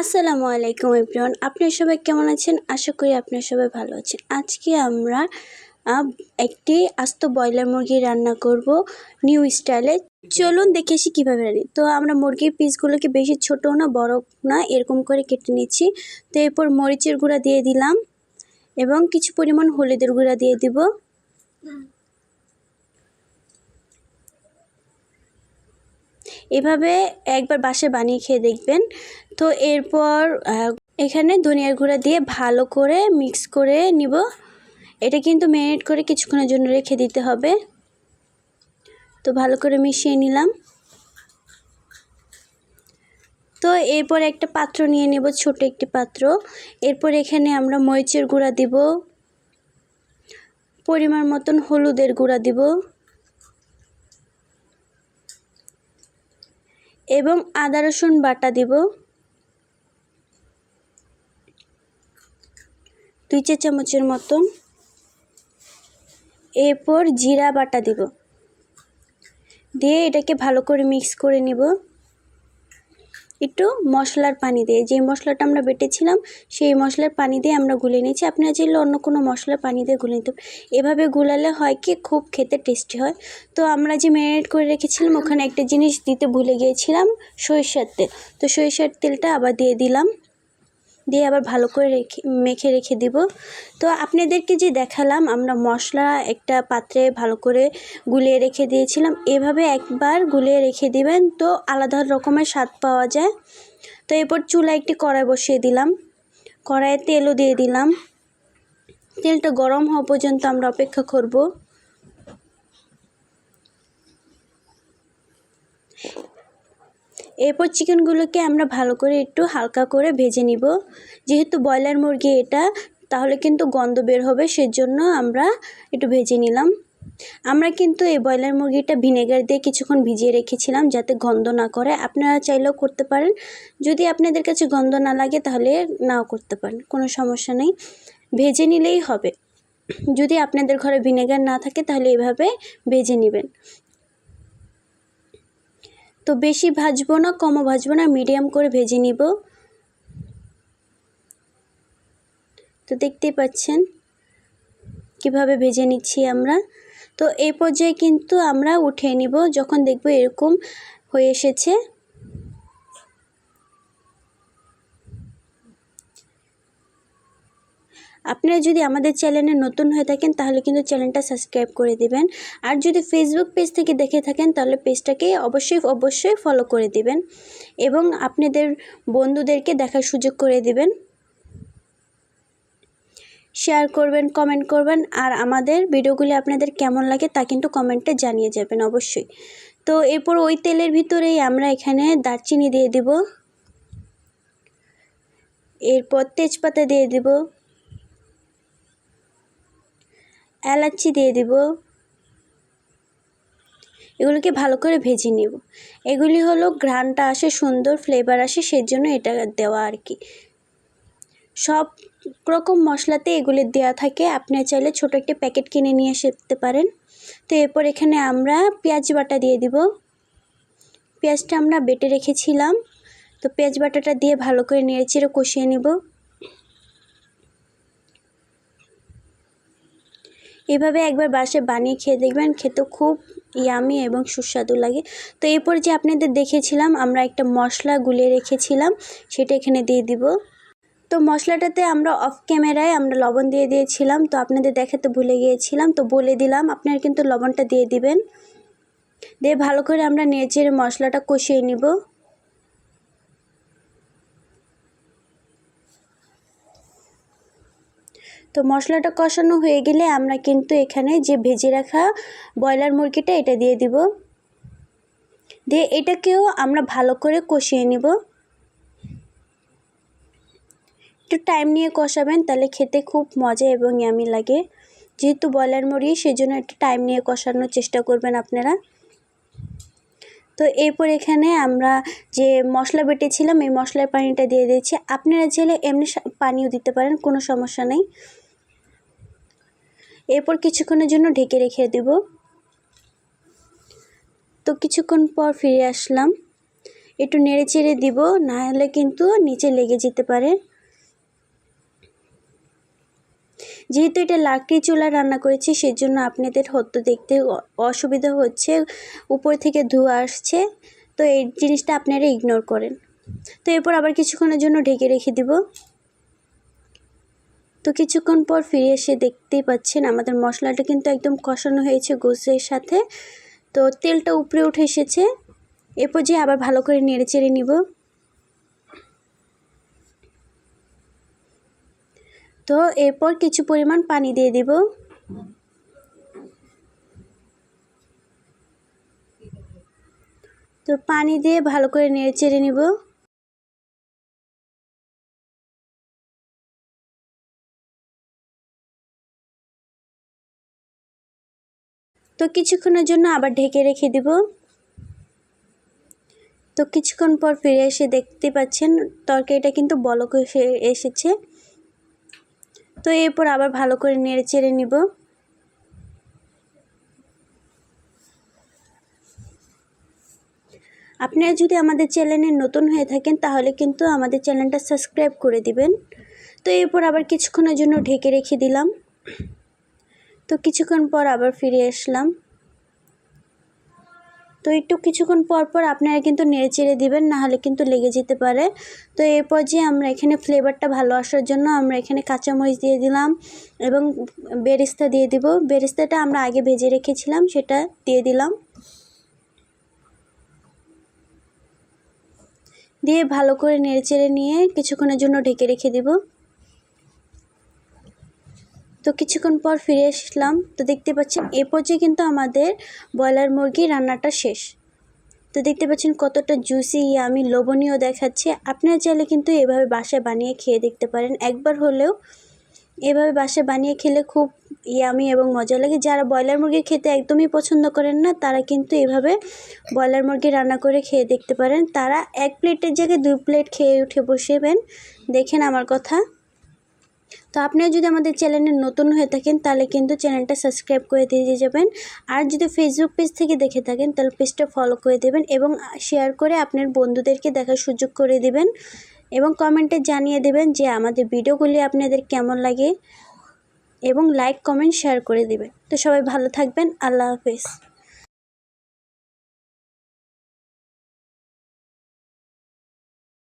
আসসালামু আলাইকুম এভরিওয়ান, আপনারা সবাই কেমন আছেন? আশা করি আপনারা সবাই ভালো আছেন। আজকে আমরা একটি আস্ত ব্রয়লার মুরগি রান্না করব নিউ স্টাইলে। চলুন দেখে আসি কীভাবে রান্নি। তো আমরা মুরগির পিসগুলোকে বেশি ছোটো না বড় না এরকম করে কেটে নিচ্ছি। তো এরপর মরিচের গুঁড়া দিয়ে দিলাম এবং কিছু পরিমাণ হলুদের গুঁড়া দিয়ে দিব। এভাবে একবার বাসায় বানিয়ে খেয়ে দেখবেন। তো এরপর এখানে ধনিয়ার গুঁড়া দিয়ে ভালো করে মিক্স করে নিব। এটা কিন্তু ম্যারিনেট করে কিছুক্ষণের জন্য রেখে দিতে হবে। তো ভালো করে মিশিয়ে নিলাম। তো এরপর একটা পাত্র নিয়ে নেব, ছোট একটি পাত্র। এরপর এখানে আমরা মরিচের গুঁড়া দিব, পরিমাণ মতন হলুদের গুঁড়া দিব এবং আদা রসুন বাটা দিব 2 চা চামচের মতন। এরপর জিরা বাটা দিব, দিয়ে এটাকে ভালো করে মিক্স করে নিব একটু মশলার পানি দিয়ে। যে মশলাটা আমরা বেটেছিলাম সেই মশলার পানি দিয়ে আমরা গুলে নিয়েছি। আপনারা চাইলে অন্য কোনো মশলার পানি দিয়ে গুলে নিতে। এভাবে গুলালে হয় কি খুব খেতে টেস্টি হয়। তো আমরা যে ম্যারিনেট করে রেখেছিলাম ওখানে একটা জিনিস দিতে ভুলে গিয়েছিলাম, সরিষার তেল। তো সরিষার তেলটা আবার দিয়ে দিলাম, দিয়ে আবার ভালো করে মেখে রেখে দিব। তো আপনাদেরকে যে দেখালাম আমরা মশলা একটা পাত্রে ভালো করে গুলিয়ে রেখে দিয়েছিলাম, এভাবে একবার গুলিয়ে রেখে দিবেন তো আলাদা রকমের স্বাদ পাওয়া যায়। তো এরপর চুলায় একটি কড়াই বসিয়ে দিলাম, কড়াইয়ে তেলও দিয়ে দিলাম। তেলটা গরম হওয়া পর্যন্ত আমরা অপেক্ষা করব। এরপর চিকেনগুলোকে আমরা ভালো করে একটু হালকা করে ভেজে নিব। যেহেতু ব্রয়লার মুরগি এটা, তাহলে কিন্তু গন্ধ বের হবে, সেজন্য আমরা একটু ভেজে নিলাম। আমরা কিন্তু এই ব্রয়লার মুরগিটা ভিনেগার দিয়ে কিছুক্ষণ ভিজিয়ে রেখেছিলাম যাতে গন্ধ না করে। আপনারা চাইলেও করতে পারেন, যদি আপনাদের কাছে গন্ধ না লাগে তাহলে নাও করতে পারেন, কোনো সমস্যা নেই, ভেজে নিলেই হবে। যদি আপনাদের ঘরে ভিনেগার না থাকে তাহলে এভাবে ভেজে নেবেন। তো বেশি ভাজবো না, কমও ভাজবো না, মিডিয়াম করে ভেজে নিব। তো দেখতেই পাচ্ছেন কিভাবে ভেজে নিচ্ছি আমরা। তো এই পর্যায়ে কিন্তু আমরা উঠিয়ে নিব যখন দেখব এরকম হয়ে এসেছে। আপনারা যদি আমাদের চ্যানেলে নতুন হয়ে থাকেন তাহলে কিন্তু চ্যানেলটা সাবস্ক্রাইব করে দিবেন। আর যদি ফেসবুক পেজ থেকে দেখে থাকেন তাহলে পেজটাকে অবশ্যই ফলো করে দিবেন এবং আপনাদের বন্ধুদেরকে দেখার সুযোগ করে দিবেন, শেয়ার করবেন, কমেন্ট করবেন। আর আমাদের ভিডিওগুলি আপনাদের কেমন লাগে তা কিন্তু কমেন্টে জানিয়ে যাবেন অবশ্যই। তো এরপর ওই তেলের ভিতরেই আমরা এখানে দারচিনি দিয়ে দিব, এরপর তেজপাতা দিয়ে দিব, এলাচি দিয়ে দিব। এগুলোকে ভালো করে ভেজে নেব। এগুলি হলো ঘ্রাণটা আসে, সুন্দর ফ্লেভার আসে, সেই জন্য এটা দেওয়া আর কি। সব রকম মশলাতে এগুলি দেওয়া থাকে, আপনি চাইলে ছোট একটা প্যাকেট কিনে নিয়ে আসতে পারেন। তো এরপর এখানে আমরা পেঁয়াজ বাটা দিয়ে দিব। পেঁয়াজটা আমরা বেটে রেখেছিলাম, তো পেঁয়াজ বাটাটা দিয়ে ভালো করে নেড়েচেড়ে কষিয়ে নেব। এভাবে একবার বাসায় বানিয়ে খেয়ে দেখবেন, খেতে খুব ইয়ামি এবং সুস্বাদু লাগে। তো এরপর যে আপনাদের দেখেছিলাম আমরা একটা মশলা গুলিয়ে রেখেছিলাম সেটা এখানে দিয়ে দিব। তো মশলাটাতে আমরা অফ ক্যামেরায় আমরা লবণ দিয়ে দিয়েছিলাম, তো আপনাদের দেখাতে ভুলে গিয়েছিলাম, তো বলে দিলাম আপনারা কিন্তু লবণটা দিয়ে দিবেন। দিয়ে ভালো করে আমরা নেড়েচেড়ে মশলাটা কষিয়ে নিব। তো মশলাটা কষানো হয়ে গেলে আমরা কিন্তু এখানে যে ভেজে রাখা ব্রয়লার মুরগিটা এটা দিয়ে দিব, দিয়ে এটাকেও আমরা ভালো করে কষিয়ে নিব। একটু টাইম নিয়ে কষাবেন, তাহলে খেতে খুব মজা এবং ইয়ামি লাগে। যেহেতু ব্রয়লার মুরগি সেজন্য একটু টাইম নিয়ে কষানোর চেষ্টা করবেন আপনারা। তো এরপর এখানে আমরা যে মশলা বেটেছিলাম এই মশলার পানিটা দিয়ে দিয়েছি। আপনারা চাইলে এমনি পানিও দিতে পারেন, কোনো সমস্যা নেই। এরপর কিছুক্ষণের জন্য ঢেকে রেখে দেব। তো কিছুক্ষণ পর ফিরে আসলাম। একটু নেড়ে চেড়ে দিব, না হলে কিন্তু নিচে লেগে যেতে পারে। যেহেতু এটা লাকড়ি চুলা রান্না করেছি সেজন্য আপনাদের হয়তো দেখতে অসুবিধা হচ্ছে, উপর থেকে ধোঁয়া আসছে, তো এই জিনিসটা আপনারা ইগনোর করেন। তো এরপর আবার কিছুক্ষণের জন্য ঢেকে রেখে দিব। তো কিছুক্ষণ পর ফিরে এসে দেখতেই পাচ্ছেন আমাদের মশলাটা কিন্তু একদম কষানো হয়েছে গোশের সাথে। তো তেলটা উপরে উঠে এসেছে। এরপর যে আবার ভালো করে নেড়ে চেড়ে নিব। তো এরপর কিছু পরিমাণ পানি দিয়ে দিব। তো পানি দিয়ে ভালো করে নেড়ে চেড়ে নিব। তো কিছুক্ষণের জন্য আবার ঢেকে রেখে দিব। তো কিছুক্ষণ পর ফিরে এসে দেখতে পাচ্ছেন তরকারিটা কিন্তু বলক এসেছে। তো এরপর আবার ভালো করে নেড়ে চেড়ে নিব। আপনারা যদি আমাদের চ্যানেলে নতুন হয়ে থাকেন তাহলে কিন্তু আমাদের চ্যানেলটা সাবস্ক্রাইব করে দিবেন। তো এরপর আবার কিছুক্ষণের জন্য ঢেকে রেখে দিলাম। তো কিছুক্ষণ পর আবার ফিরে আসলাম। তো একটু কিছুক্ষণ পর আপনারা কিন্তু নেড়ে চেড়ে দিবেন, না হলে কিন্তু লেগে যেতে পারে। তো এরপর যে আমরা এখানে ফ্লেভারটা ভালো আসার জন্য আমরা এখানে কাঁচামরিচ দিয়ে দিলাম এবং বেরেস্তা দিয়ে দিব। বেরেস্তাটা আমরা আগে ভেজে রেখেছিলাম, সেটা দিয়ে দিলাম। দিয়ে ভালো করে নেড়ে চেড়ে নিয়ে কিছুক্ষণের জন্য ঢেকে রেখে দিব। তো কিছুক্ষণ পর ফিরে আসলাম। তো দেখতে পাচ্ছেন এ পর্যায়ে কিন্তু আমাদের ব্রয়লার মুরগি রান্নাটা শেষ। তো দেখতে পাচ্ছেন কতটা জুসি, ইয়ামি, লোভনীয় দেখাচ্ছে। আপনারা চাইলে কিন্তু এভাবে বাসায় বানিয়ে খেয়ে দেখতে পারেন একবার হলেও। এভাবে বাসায় বানিয়ে খেলে খুব ইয়ামি এবং মজা লাগে। যারা ব্রয়লার মুরগি খেতে একদমই পছন্দ করেন না তারা কিন্তু এভাবে ব্রয়লার মুরগি রান্না করে খেয়ে দেখতে পারেন। তারা 1 প্লেটের জায়গায় 2 প্লেট খেয়ে উঠে বসবেন। দেখেন আমার কথা। তো আপনারা যদি আমাদের চ্যানেলে নতুন হয়ে থাকেন তাহলে কিন্তু চ্যানেলটা সাবস্ক্রাইব করে দিয়ে যাবেন। আর যদি ফেসবুক পেজ থেকে দেখে থাকেন তাহলে পেজটা ফলো করে দেবেন এবং শেয়ার করে আপনার বন্ধুদেরকে দেখার সুযোগ করে দিবেন এবং কমেন্টে জানিয়ে দেবেন যে আমাদের ভিডিওগুলি আপনাদের কেমন লাগে এবং লাইক, কমেন্ট, শেয়ার করে দিবেন। তো সবাই ভালো থাকবেন। আল্লাহ হাফেজ।